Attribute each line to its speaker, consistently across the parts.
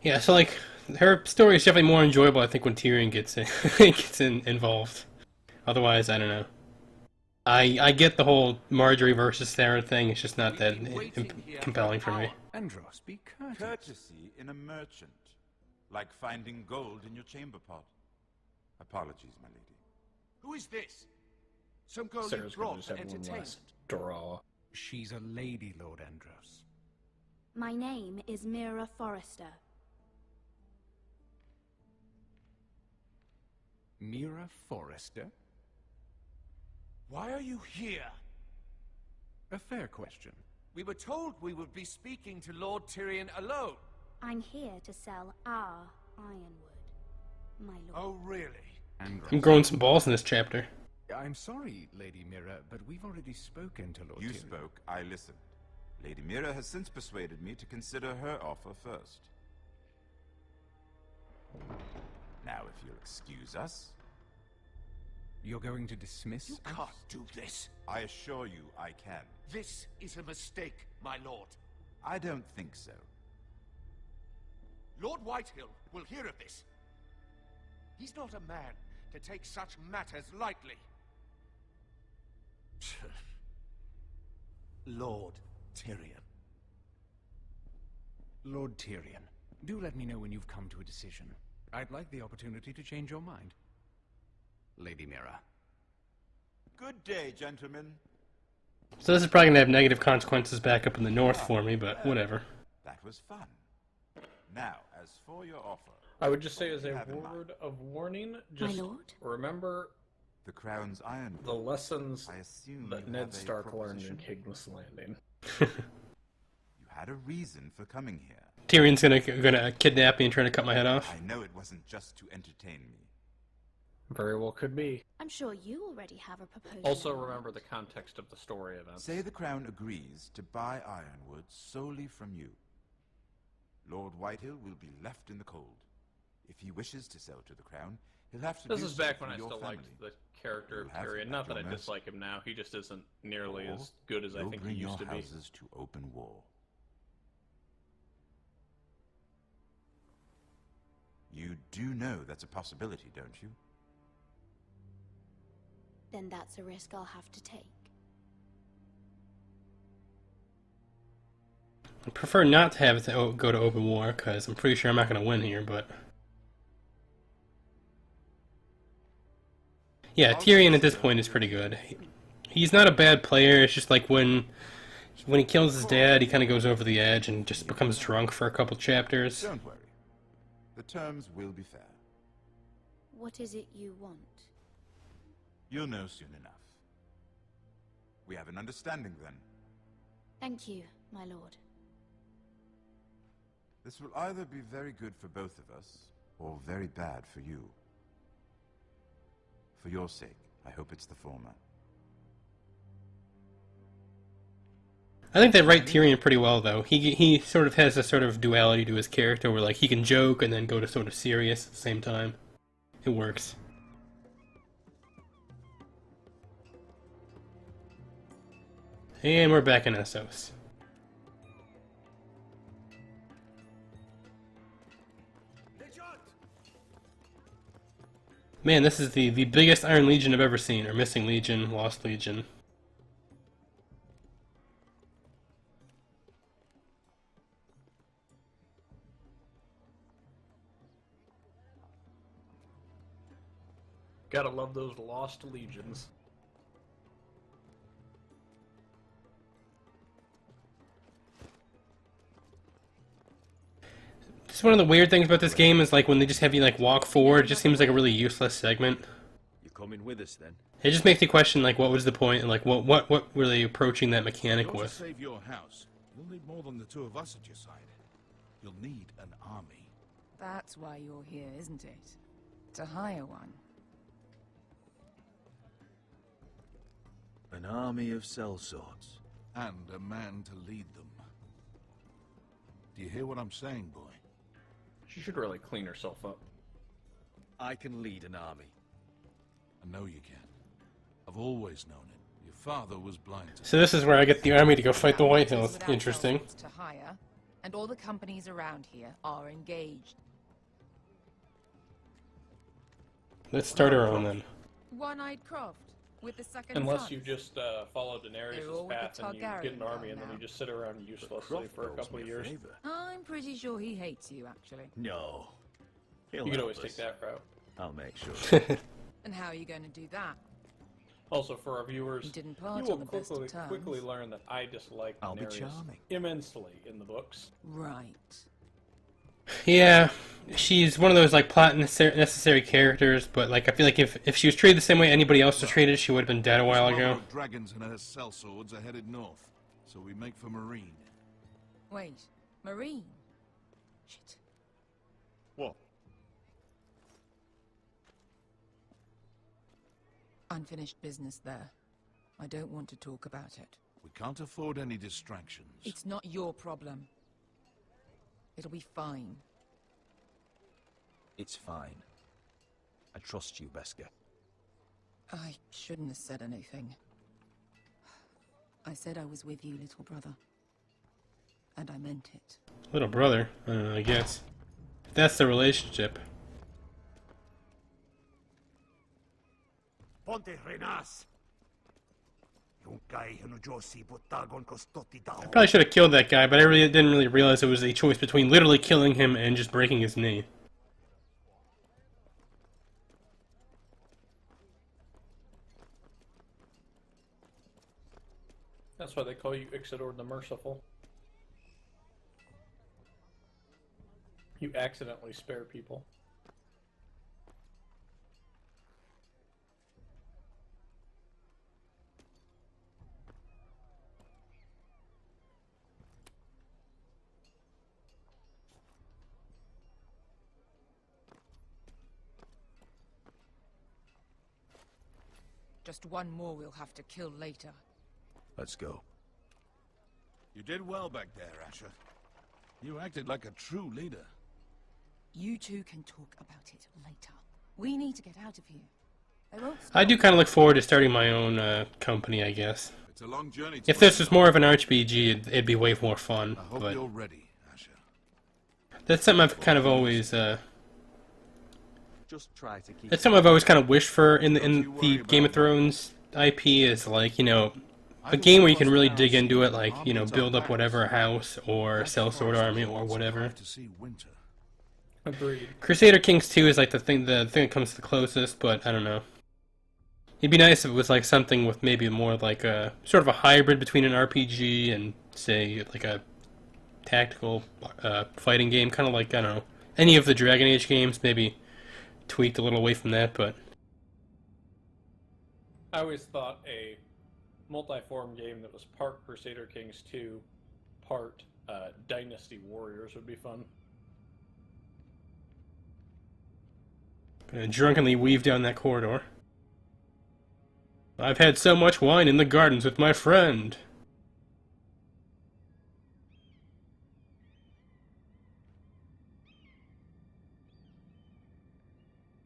Speaker 1: Yeah, so like her story is definitely more enjoyable, I think, when Tyrion gets involved. Otherwise, I don't know. I get the whole Marjorie versus Sarah thing. It's just not
Speaker 2: We've
Speaker 1: that
Speaker 2: been waiting here for
Speaker 1: compelling
Speaker 2: an
Speaker 1: for me.
Speaker 2: hour.
Speaker 3: Andros, be courteous.
Speaker 4: Courtesy in a merchant, like finding gold in your chamber pot. Apologies, my lady.
Speaker 2: Who is this? Some girl you
Speaker 5: Sarah's gonna
Speaker 2: brought
Speaker 5: just
Speaker 2: for
Speaker 5: have one
Speaker 2: entertainment?
Speaker 5: last draw.
Speaker 3: She's a lady, Lord Andros.
Speaker 6: My name is Mira Forrester.
Speaker 3: Mira Forrester?
Speaker 2: Why are you here?
Speaker 3: A fair question.
Speaker 2: We were told we would be speaking to Lord Tyrion alone.
Speaker 6: I'm here to sell our ironwood, my lord.
Speaker 2: Oh, really?
Speaker 3: Andros.
Speaker 1: I'm growing some balls in this chapter.
Speaker 3: I'm sorry, Lady Mira, but we've already spoken to Lord
Speaker 4: You
Speaker 3: Tyrion.
Speaker 4: spoke, I listened. Lady Mira has since persuaded me to consider her offer first. Now, if you'll excuse us,
Speaker 3: You're going to dismiss
Speaker 2: You
Speaker 3: us?
Speaker 2: can't do this.
Speaker 4: I assure you I can.
Speaker 2: This is a mistake, my lord.
Speaker 4: I don't think so.
Speaker 2: Lord Whitehill will hear of this. He's not a man to take such matters lightly. Lord Tyrion.
Speaker 3: Lord Tyrion, do let me know when you've come to a decision. I'd like the opportunity to change your mind. Lady Mira.
Speaker 4: Good day, gentlemen.
Speaker 1: So this is probably gonna have negative consequences back up in the north for me, but whatever.
Speaker 4: That was fun. Now, as for your offer,
Speaker 5: I would just say as a
Speaker 4: Have in mind.
Speaker 5: word of warning, just
Speaker 6: lord?
Speaker 5: remember
Speaker 4: the Crown's iron.
Speaker 5: the lessons
Speaker 4: I assume
Speaker 5: that
Speaker 4: you
Speaker 5: Ned
Speaker 4: have a
Speaker 5: Stark learned in
Speaker 4: proposition?
Speaker 5: King's Landing.
Speaker 4: You had a reason for coming here.
Speaker 1: Tyrion's gonna kidnap me and try to cut my head off.
Speaker 4: I know it wasn't just to entertain me.
Speaker 5: Very well could be.
Speaker 6: I'm sure you already have a proposal.
Speaker 5: Also
Speaker 6: in mind.
Speaker 5: remember the context of the story events.
Speaker 4: Say the Crown agrees to buy Ironwood solely from you. Lord Whitehill will be left in the cold. If he wishes to sell to the Crown, he'll have to
Speaker 5: This
Speaker 4: do
Speaker 5: is
Speaker 4: so
Speaker 5: back
Speaker 4: for
Speaker 5: when I
Speaker 4: your
Speaker 5: still
Speaker 4: family.
Speaker 5: liked the character of
Speaker 4: You'll have
Speaker 5: Tyrion.
Speaker 4: him
Speaker 5: Not
Speaker 4: at
Speaker 5: that I
Speaker 4: your mercy.
Speaker 5: dislike him now, he just isn't nearly
Speaker 4: Or
Speaker 5: as good as I
Speaker 4: you'll
Speaker 5: think he
Speaker 4: bring
Speaker 5: used
Speaker 4: your
Speaker 5: to be.
Speaker 4: houses to open war. You do know that's a possibility, don't you?
Speaker 6: Then that's a risk I'll have to take.
Speaker 1: I prefer not to have it to go to open war, because I'm pretty sure I'm not gonna win here, but... Yeah, Tyrion at this point is pretty good. He's not a bad player, it's just like when he kills his dad, he kind of goes over the edge and just becomes drunk for a couple chapters.
Speaker 4: Don't worry. The terms will be fair.
Speaker 6: What is it you want?
Speaker 4: You'll know soon enough. We have an understanding then.
Speaker 6: Thank you, my lord.
Speaker 4: This will either be very good for both of us, or very bad for you. For your sake, I hope it's the former.
Speaker 1: I think they write Tyrion pretty well, though. He sort of has a sort of duality to his character, where like he can joke and then go to sort of serious at the same time. It works. And we're back in Essos. Man, this is the biggest Iron Legion I've ever seen, or Missing Legion, Lost Legion.
Speaker 5: Gotta love those lost legions.
Speaker 1: Just one of the weird things about this game is like when they just have you like walk forward, it just seems like a really useless segment.
Speaker 7: You coming with us then?
Speaker 1: It just makes you question like what was the point and like what were they approaching that mechanic
Speaker 8: In order
Speaker 1: with?
Speaker 8: to save your house, you'll need more than the two of us at your side. You'll need an army.
Speaker 9: That's why you're here, isn't it? To hire one.
Speaker 7: An army of sellswords.
Speaker 8: And a man to lead them. Do you hear what I'm saying, boy?
Speaker 5: She should really clean herself up.
Speaker 7: I can lead an army.
Speaker 8: I know you can. I've always known it. Your father was blind to
Speaker 1: So this is where I get the army to go fight the White Hills.
Speaker 9: Without
Speaker 1: Interesting.
Speaker 9: sellswords to hire, And all the companies around here are engaged.
Speaker 1: Let's start our own then.
Speaker 9: One-eyed Croft with the second
Speaker 5: Unless
Speaker 9: son.
Speaker 5: you just follow
Speaker 9: They're
Speaker 5: Daenerys'
Speaker 9: all with
Speaker 5: path
Speaker 9: the
Speaker 5: and you get an
Speaker 9: Targaryen
Speaker 5: army and then
Speaker 9: now.
Speaker 5: you just sit around uselessly
Speaker 7: Croft
Speaker 5: for a
Speaker 7: owes
Speaker 5: couple
Speaker 7: me
Speaker 5: of
Speaker 7: a
Speaker 5: years.
Speaker 7: favour.
Speaker 9: I'm pretty sure he hates you, actually.
Speaker 7: No. He'll
Speaker 5: You could
Speaker 7: help
Speaker 5: always take
Speaker 7: us.
Speaker 5: that route.
Speaker 7: I'll make sure.
Speaker 9: And how are you going to do that?
Speaker 5: Also, for our viewers,
Speaker 9: You didn't
Speaker 5: you
Speaker 9: part
Speaker 5: will
Speaker 9: on the best of
Speaker 5: quickly
Speaker 9: terms.
Speaker 5: learn that I dislike
Speaker 7: I'll be
Speaker 5: Daenerys
Speaker 7: charming.
Speaker 5: immensely in the books.
Speaker 9: Right.
Speaker 1: Yeah, she's one of those like plot necessary characters, but like I feel like if she was treated the same way anybody else was treated, she would have been dead a while
Speaker 8: This mother
Speaker 1: ago.
Speaker 8: of dragons and her sellswords are headed north, so we make for Marine.
Speaker 9: Wait, Marine? Shit.
Speaker 7: What?
Speaker 9: Unfinished business there. I don't want to talk about it.
Speaker 8: We can't afford any distractions.
Speaker 9: It's not your problem. It'll be fine.
Speaker 7: It's fine. I trust you, Beskar.
Speaker 9: I shouldn't have said anything. I said I was with you, little brother. And I meant it.
Speaker 1: Little brother, I guess. That's the relationship.
Speaker 2: Ponte Renas.
Speaker 1: Probably should have killed that guy, but I really didn't really realize it was a choice between literally killing him and just breaking his knee.
Speaker 5: That's why they call you Ixidor the Merciful. You accidentally spare people.
Speaker 9: Just one more we'll have to kill later.
Speaker 7: Let's go.
Speaker 8: You did well back there, Asher. You acted like a true leader.
Speaker 9: You two can talk about it later. We need to get out of here. They won't stop.
Speaker 1: I do kind of look forward to starting my own company, I guess.
Speaker 8: It's a long journey to
Speaker 1: If this was more of an RPG, it'd be way more fun.
Speaker 8: I hope
Speaker 1: But
Speaker 8: you're ready, Asher.
Speaker 1: that's something I've kind of always
Speaker 7: Just try to keep.
Speaker 1: that's something I've always kind of wished for in the Game of Thrones IP is like, you know, a game where you can really dig into it, like, you know, build up whatever house or sellsword army or whatever.
Speaker 8: To see winter.
Speaker 5: Agreed.
Speaker 1: Crusader Kings 2 is like the thing that comes the closest, but I don't know. It'd be nice if it was like something with maybe more like a sort of a hybrid between an RPG and say like a tactical fighting game, kind of like, I don't know, any of the Dragon Age games, maybe tweaked a little away from that, but
Speaker 5: I always thought a multi-form game that was part Crusader Kings 2, part Dynasty Warriors would be fun.
Speaker 1: gonna drunkenly weave down that corridor. I've had so much wine in the gardens with my friend.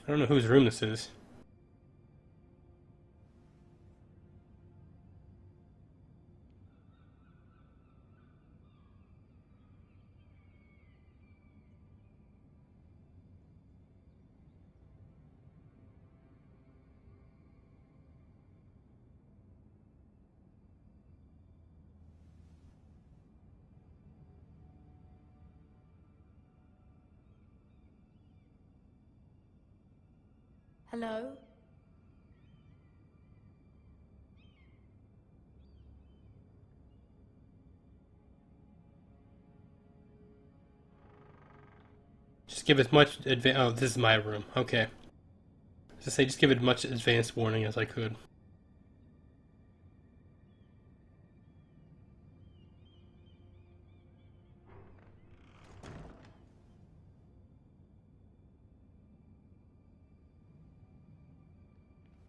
Speaker 1: I don't know whose room this is.
Speaker 6: Hello?
Speaker 1: Just give as much oh, this is my room. Okay. Just say, just give it much advanced warning as I could.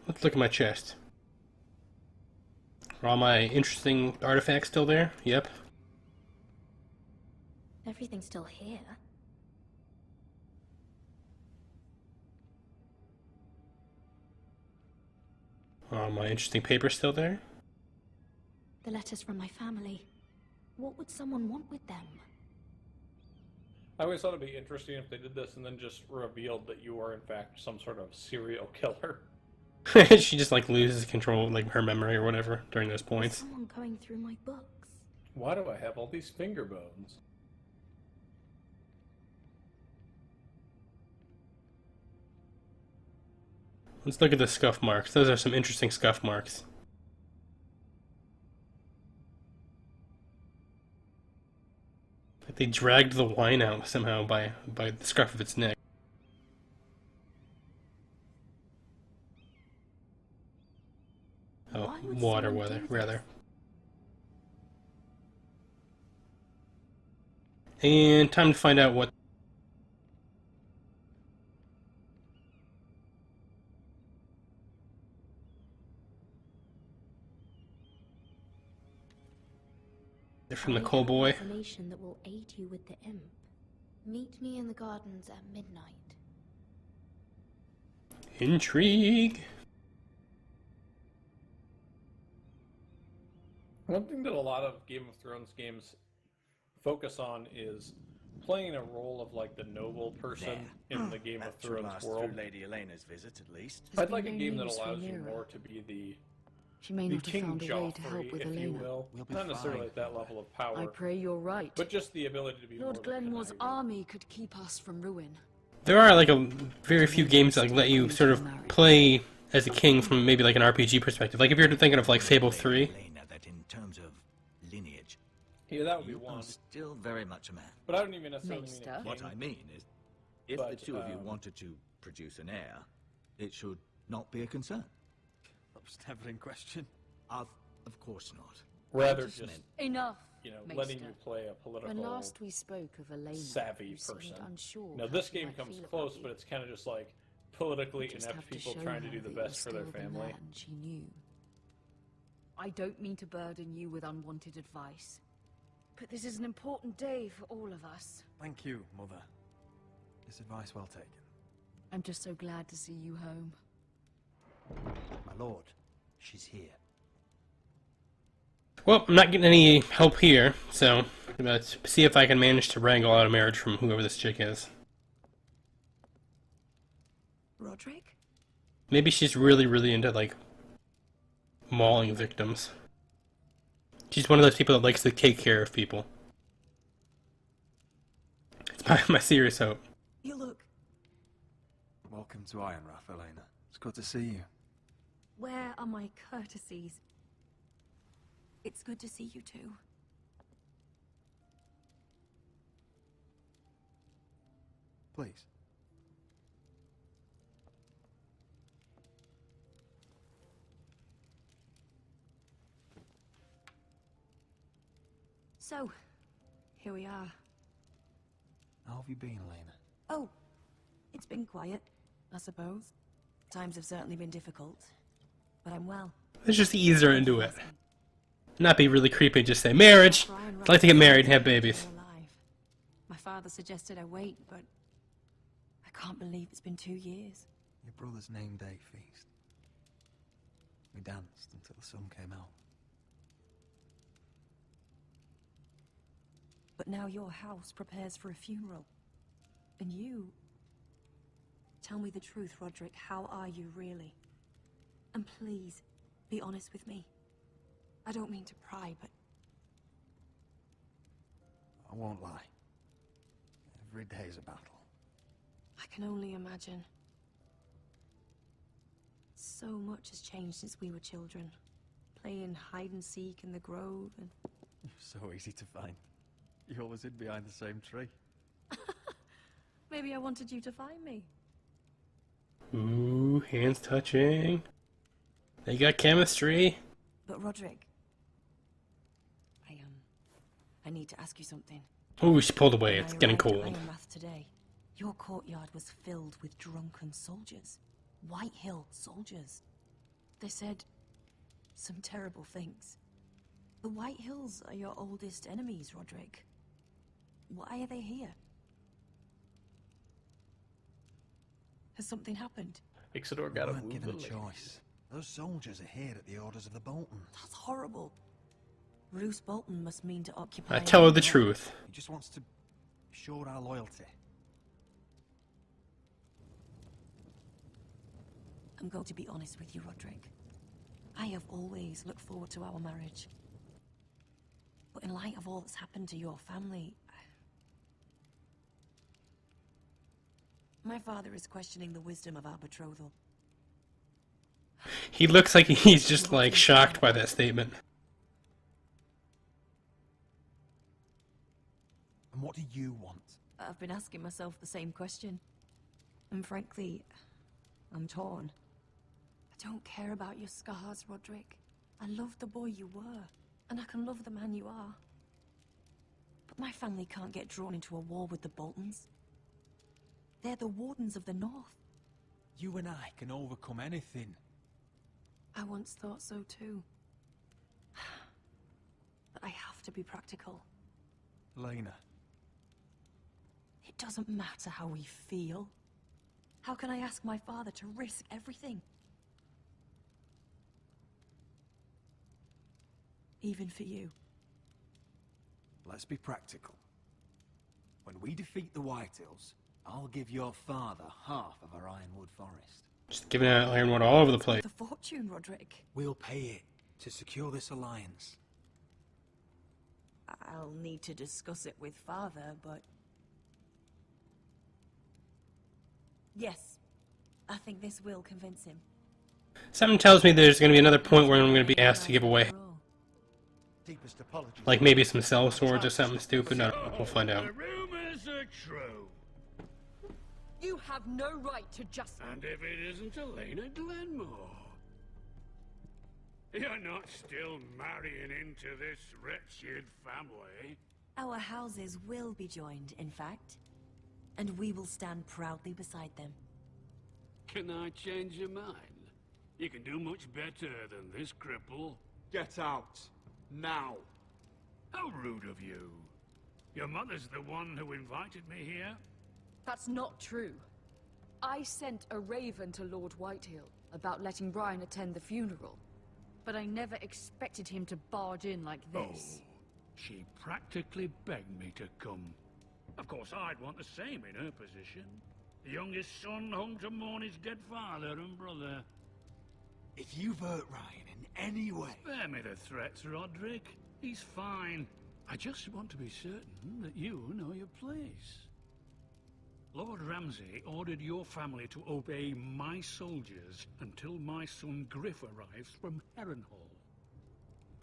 Speaker 1: Let's look at my chest. Are all my interesting artifacts still there? Yep.
Speaker 6: Everything's still here.
Speaker 1: Are all my interesting papers still there?
Speaker 6: The letters from my family. What would someone want with them?
Speaker 5: I always thought it'd be interesting if they did this and then just revealed that you are in fact some sort of serial killer.
Speaker 1: She just like loses control, like her memory or whatever during those
Speaker 6: There's
Speaker 1: points.
Speaker 6: someone going through my books.
Speaker 5: Why do I have all these finger bones?
Speaker 1: Let's look at the scuff marks. Those are some interesting scuff marks. Like they dragged the wine out somehow by the scruff of its neck. Oh,
Speaker 6: Why would
Speaker 1: water
Speaker 6: someone
Speaker 1: weather,
Speaker 6: do this?
Speaker 1: rather. And time to find out what... They're from the
Speaker 6: I
Speaker 1: coal
Speaker 6: have
Speaker 1: boy.
Speaker 6: information that will aid you with the imp. Meet me in the gardens at midnight.
Speaker 1: Intrigue.
Speaker 5: One thing that a lot of Game of Thrones games focus on is playing a role of like the noble person in the Game of
Speaker 7: That should
Speaker 5: Thrones
Speaker 7: last
Speaker 5: world.
Speaker 7: through Lady Elena's visit, at least.
Speaker 5: I'd like a game that allows you more to be the
Speaker 10: She may not have
Speaker 5: King
Speaker 10: found a way to help
Speaker 5: Joffrey,
Speaker 10: with
Speaker 5: if you
Speaker 10: Elena.
Speaker 5: will.
Speaker 3: We'll be
Speaker 5: Not necessarily
Speaker 3: fine.
Speaker 5: at that level of power,
Speaker 10: I pray you're right.
Speaker 5: but just the ability to be
Speaker 10: Lord
Speaker 5: more
Speaker 10: Glenmore's
Speaker 5: conniving.
Speaker 10: army could keep us from ruin.
Speaker 1: There are like a very few games that like, let you sort of play as a king from maybe like an RPG perspective. Like if you're thinking of like Fable 3.
Speaker 7: Elena, that in terms of lineage,
Speaker 5: Yeah, that would be
Speaker 7: you
Speaker 5: one.
Speaker 7: are still very much a man.
Speaker 5: But I don't even necessarily mean
Speaker 10: Maester?
Speaker 5: a king.
Speaker 7: What I mean is, if
Speaker 5: But,
Speaker 7: the two of you wanted to produce an heir, it should not be a concern.
Speaker 11: That was never in question.
Speaker 7: Of course not.
Speaker 5: Rather
Speaker 7: I just
Speaker 5: just,
Speaker 7: meant-
Speaker 10: Enough.
Speaker 5: letting
Speaker 10: Maester.
Speaker 5: you play a political
Speaker 10: When last we spoke of Elena,
Speaker 5: savvy
Speaker 10: you seemed
Speaker 5: person.
Speaker 10: unsure
Speaker 5: Now
Speaker 10: how
Speaker 5: this
Speaker 10: you
Speaker 5: game
Speaker 10: might
Speaker 5: comes
Speaker 10: feel
Speaker 5: close,
Speaker 10: about
Speaker 5: but
Speaker 10: you.
Speaker 5: it's kind of just like politically
Speaker 10: You just
Speaker 5: inept
Speaker 10: have to
Speaker 5: people
Speaker 10: show
Speaker 5: trying to
Speaker 10: her
Speaker 5: do the
Speaker 10: that
Speaker 5: best for
Speaker 10: you're
Speaker 5: their
Speaker 10: still the
Speaker 5: family.
Speaker 10: man she knew. I don't mean to burden you with unwanted advice, but this is an important day for all of us.
Speaker 11: Thank you, Mother. This advice well taken.
Speaker 10: I'm just so glad to see you home.
Speaker 11: My lord, she's here.
Speaker 1: Well, I'm not getting any help here, so let's see if I can manage to wrangle out a marriage from whoever this chick is.
Speaker 9: Roderick?
Speaker 1: Maybe she's really, really into, like, mauling victims. She's one of those people that likes to take care of people. It's my serious hope.
Speaker 9: You look...
Speaker 11: Welcome to Ironrath, Elena. It's good to see you.
Speaker 6: Where are my courtesies?
Speaker 9: It's good to see you too.
Speaker 11: Please.
Speaker 9: So, here we are.
Speaker 11: How have you been, Elena?
Speaker 9: Oh, it's been quiet, I suppose. Times have certainly been difficult, but I'm well.
Speaker 1: Let's just ease her into it. Not be really creepy, just say, marriage! I'd like to get married and have babies.
Speaker 9: Alive. My father suggested I wait, but I can't believe it's been 2 years.
Speaker 11: Your brother's name day feast. We danced until the sun came out.
Speaker 9: But now your house prepares for a funeral. And you... Tell me the truth, Roderick. How are you, really? And please, be honest with me. I don't mean to pry, but...
Speaker 11: I won't lie. Every day's a battle.
Speaker 9: I can only imagine. So much has changed since we were children. Playing hide and seek in the grove and...
Speaker 11: You're so easy to find. You always hid behind the same tree.
Speaker 9: Maybe I wanted you to find me.
Speaker 1: Ooh, hands touching. They got chemistry.
Speaker 9: But Roderick... I need to ask you something.
Speaker 1: Ooh, she pulled away.
Speaker 9: When
Speaker 1: It's
Speaker 9: I
Speaker 1: getting
Speaker 9: arrived at
Speaker 1: cold.
Speaker 9: Ironrath today, your courtyard was filled with drunken soldiers. White Hill soldiers. They said some terrible things. The White Hills are your oldest enemies, Roderick. Why are they here? Has something happened?
Speaker 5: Ixodor
Speaker 11: We
Speaker 5: got a
Speaker 11: weren't
Speaker 5: move
Speaker 11: given a
Speaker 5: the ladies.
Speaker 11: choice. Those soldiers are here at the orders of the Boltons.
Speaker 9: That's horrible. Roose Bolton must mean to occupy...
Speaker 1: I tell her the
Speaker 9: Ironrath.
Speaker 1: truth.
Speaker 11: He just wants to showed our loyalty.
Speaker 9: I'm going to be honest with you, Roderick. I have always looked forward to our marriage. But in light of all that's happened to your family, my father is questioning the wisdom of our betrothal.
Speaker 1: He looks like he's just like shocked by that statement.
Speaker 11: And what do you want?
Speaker 9: I've been asking myself the same question. And frankly, I'm torn. I don't care about your scars, Roderick. I love the boy you were, and I can love the man you are. But my family can't get drawn into a war with the Boltons. They're the Wardens of the North.
Speaker 11: You and I can overcome anything.
Speaker 9: I once thought so too. But I have to be practical.
Speaker 11: Lena.
Speaker 9: It doesn't matter how we feel. How can I ask my father to risk everything? Even for you.
Speaker 11: Let's be practical. When we defeat the Whitehills, I'll give your father half of our Ironwood forest.
Speaker 1: Just giving out ironwood all over the place.
Speaker 9: The fortune, Roderick.
Speaker 11: We'll pay it to secure this alliance.
Speaker 9: I'll need to discuss it with father, but... Yes, I think this will convince him.
Speaker 1: Something tells me there's going to be another point where I'm going to be asked to give away.
Speaker 2: Deepest apologies.
Speaker 1: Like maybe some cell swords or something stupid. I don't know. We'll find out.
Speaker 12: The rumors are true.
Speaker 10: You have no right to just...
Speaker 12: And if it isn't Elena Glenmore? You're not still marrying into this wretched family.
Speaker 9: Our houses will be joined, in fact. And we will stand proudly beside them.
Speaker 12: Can I change your mind? You can do much better than this cripple.
Speaker 2: Get out. Now.
Speaker 12: How rude of you. Your mother's the one who invited me here.
Speaker 10: That's not true. I sent a raven to Lord Whitehill about letting Brian attend the funeral. But I never expected him to barge in like this.
Speaker 12: Oh, she practically begged me to come. Of course, I'd want the same in her position. The youngest son home to mourn his dead father and brother.
Speaker 11: If you've hurt Ryan in any way...
Speaker 12: Spare me the threats, Roderick. He's fine. I just want to be certain that you know your place. Lord Ramsay ordered your family to obey my soldiers until my son Griff arrives from Harrenhal.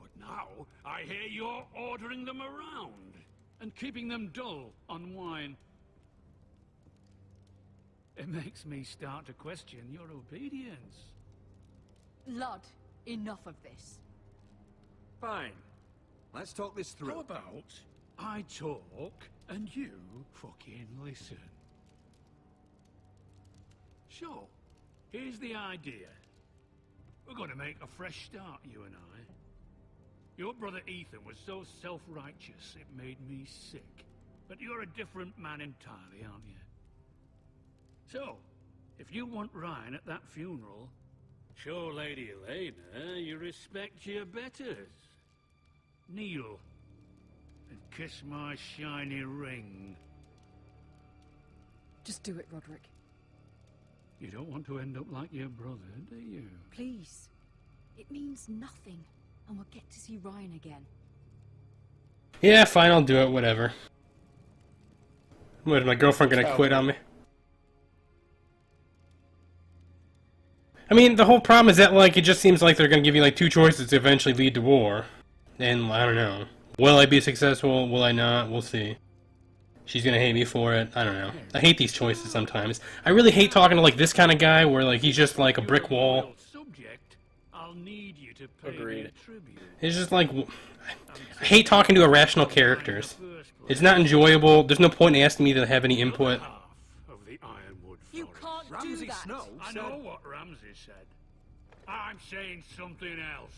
Speaker 12: But now, I hear you're ordering them around and keeping them dull on wine. It makes me start to question your obedience.
Speaker 10: Lud, enough of this.
Speaker 12: Fine.
Speaker 11: Let's talk this through.
Speaker 12: How about I talk and you fucking listen? Sure. Here's the idea. We're going to make a fresh start, you and I. Your brother Ethan was so self-righteous it made me sick. But you're a different man entirely, aren't you? So, if you want Ryan at that funeral, show Lady Elena you respect your betters. Kneel and kiss my shiny ring.
Speaker 10: Just do it, Roderick.
Speaker 12: You don't want to end up like your brother, do you?
Speaker 10: Please. It means nothing, and we'll get to see Ryan again.
Speaker 1: Yeah, fine, I'll do it, whatever. What, is my girlfriend gonna quit on me? I mean, the whole problem is that, like, it just seems like they're gonna give you, like, two choices to eventually lead to war. And, I don't know. Will I be successful? Will I not? We'll see. She's gonna hate me for it. I don't know. I hate these choices sometimes. I really hate talking to, like, this kind of guy where, like, he's just, like, a brick wall.
Speaker 12: I'll need you to pay
Speaker 1: Agreed.
Speaker 12: me tribute.
Speaker 1: It's just, like, I hate talking to irrational characters. It's not enjoyable. There's no point in asking me to have any input.
Speaker 12: Of the Ironwood
Speaker 10: You can't
Speaker 12: Ramsay
Speaker 10: do that.
Speaker 12: Snow I know what Ramsay said. I'm saying something else.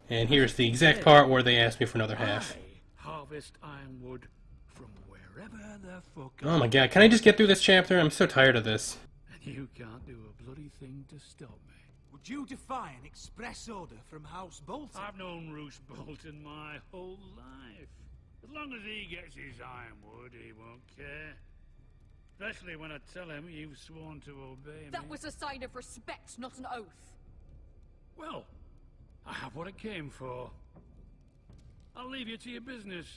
Speaker 1: And here's the exact part where they asked me for another half.
Speaker 12: I harvest ironwood from wherever the fuck.
Speaker 1: Oh my god, can I just get through this chapter? I'm so tired of this.
Speaker 12: And you can't do a bloody thing to stop me.
Speaker 11: Would you defy an express order from House Bolton?
Speaker 12: I've known Roose Bolton my whole life. As long as he gets his ironwood, he won't care. Especially when I tell him you've sworn to obey me.
Speaker 10: That was a sign of respect, not an oath.
Speaker 12: Well, I have what I came for. I'll leave you to your business.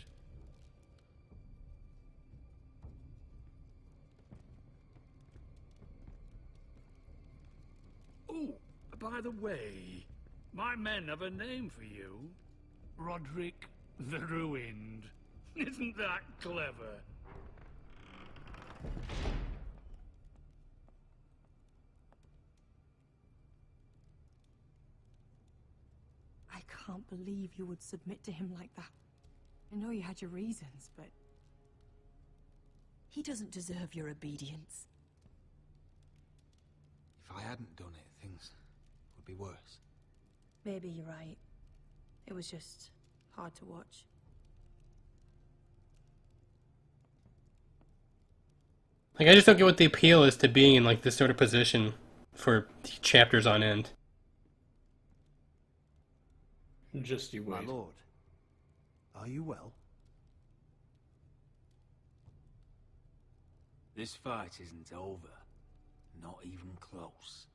Speaker 12: Oh, by the way, my men have a name for you. Roderick the Ruined. Isn't that clever?
Speaker 9: I can't believe you would submit to him like that. I know you had your reasons, but... he doesn't deserve your obedience.
Speaker 11: If I hadn't done it, things would be worse.
Speaker 9: Maybe you're right. It was just hard to watch.
Speaker 1: Like, I just don't get what the appeal is to being in, like, this sort of position for chapters on end.
Speaker 5: Just you
Speaker 11: My
Speaker 5: wait.
Speaker 11: lord, are you well? This fight isn't over. Not even close.